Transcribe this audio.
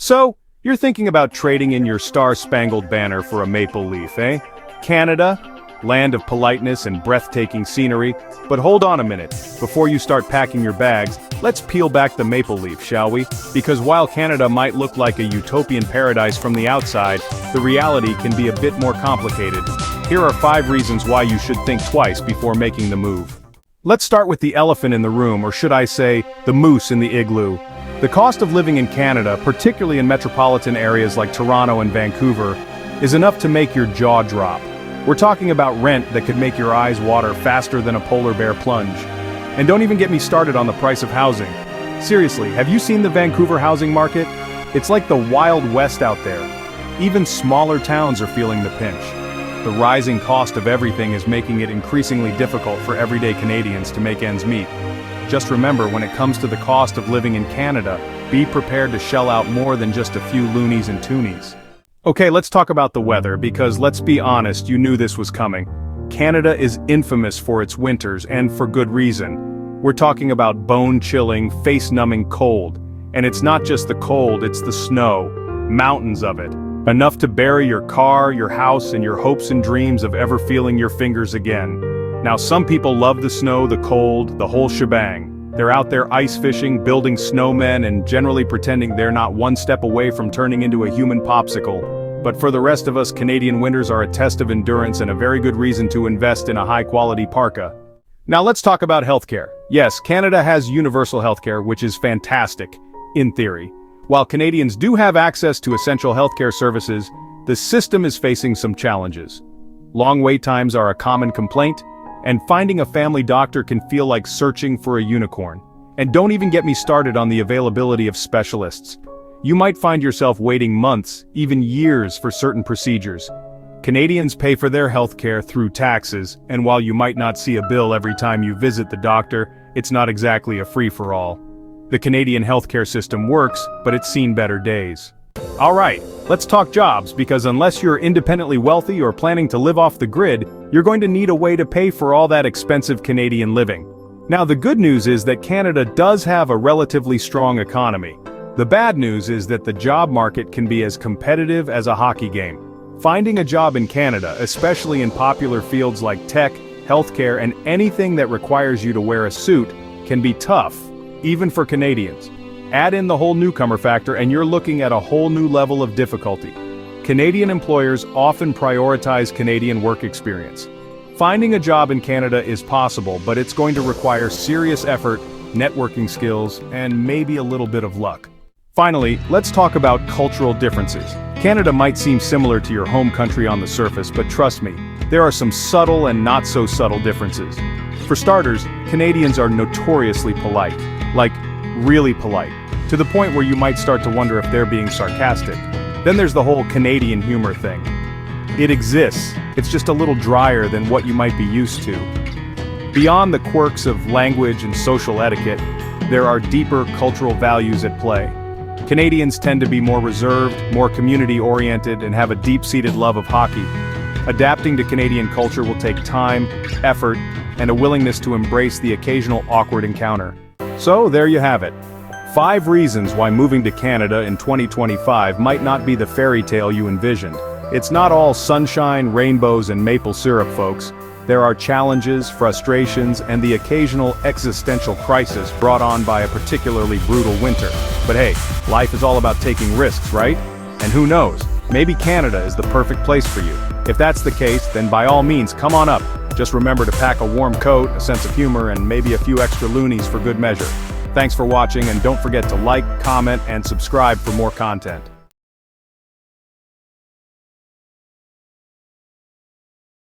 So, you're thinking about trading in your star-spangled banner for a maple leaf, eh? Canada, land of politeness and breathtaking scenery. But hold on a minute, before you start packing your bags, let's peel back the maple leaf, shall we? Because while Canada might look like a utopian paradise from the outside, the reality can be a bit more complicated. Here are 5 reasons why you should think twice before making the move. Let's start with the elephant in the room, or should I say, the moose in the igloo. The cost of living in Canada, particularly in metropolitan areas like Toronto and Vancouver, is enough to make your jaw drop. We're talking about rent that could make your eyes water faster than a polar bear plunge. And don't even get me started on the price of housing. Seriously, have you seen the Vancouver housing market? It's like the Wild West out there. Even smaller towns are feeling the pinch. The rising cost of everything is making it increasingly difficult for everyday Canadians to make ends meet. Just remember, when it comes to the cost of living in Canada, be prepared to shell out more than just a few loonies and toonies. Okay, let's talk about the weather, because let's be honest, you knew this was coming. Canada is infamous for its winters, and for good reason. We're talking about bone-chilling, face-numbing cold. And it's not just the cold, it's the snow. Mountains of it. Enough to bury your car, your house, and your hopes and dreams of ever feeling your fingers again. Now, some people love the snow, the cold, the whole shebang. They're out there ice fishing, building snowmen, and generally pretending they're not one step away from turning into a human popsicle. But for the rest of us, Canadian winters are a test of endurance and a very good reason to invest in a high-quality parka. Now let's talk about healthcare. Yes, Canada has universal healthcare, which is fantastic, in theory. While Canadians do have access to essential healthcare services, the system is facing some challenges. Long wait times are a common complaint, and finding a family doctor can feel like searching for a unicorn. And don't even get me started on the availability of specialists. You might find yourself waiting months, even years for certain procedures. Canadians pay for their healthcare through taxes, and while you might not see a bill every time you visit the doctor, it's not exactly a free-for-all. The Canadian healthcare system works, but it's seen better days. Alright, let's talk jobs, because unless you're independently wealthy or planning to live off the grid, you're going to need a way to pay for all that expensive Canadian living. Now, the good news is that Canada does have a relatively strong economy. The bad news is that the job market can be as competitive as a hockey game. Finding a job in Canada, especially in popular fields like tech, healthcare, and anything that requires you to wear a suit, can be tough, even for Canadians. Add in the whole newcomer factor and you're looking at a whole new level of difficulty. Canadian employers often prioritize Canadian work experience. Finding a job in Canada is possible, but it's going to require serious effort, networking skills, and maybe a little bit of luck. Finally, let's talk about cultural differences. Canada might seem similar to your home country on the surface, but trust me, there are some subtle and not so subtle differences. For starters, Canadians are notoriously polite. Like, really polite. To the point where you might start to wonder if they're being sarcastic. Then there's the whole Canadian humor thing. It exists, it's just a little drier than what you might be used to. Beyond the quirks of language and social etiquette, there are deeper cultural values at play. Canadians tend to be more reserved, more community-oriented, and have a deep-seated love of hockey. Adapting to Canadian culture will take time, effort, and a willingness to embrace the occasional awkward encounter. So there you have it. 5 reasons why moving to Canada in 2025 might not be the fairy tale you envisioned. It's not all sunshine, rainbows, and maple syrup, folks. There are challenges, frustrations, and the occasional existential crisis brought on by a particularly brutal winter. But hey, life is all about taking risks, right? And who knows, maybe Canada is the perfect place for you. If that's the case, then by all means, come on up. Just remember to pack a warm coat, a sense of humor, and maybe a few extra loonies for good measure. Thanks for watching, and don't forget to like, comment, and subscribe for more content.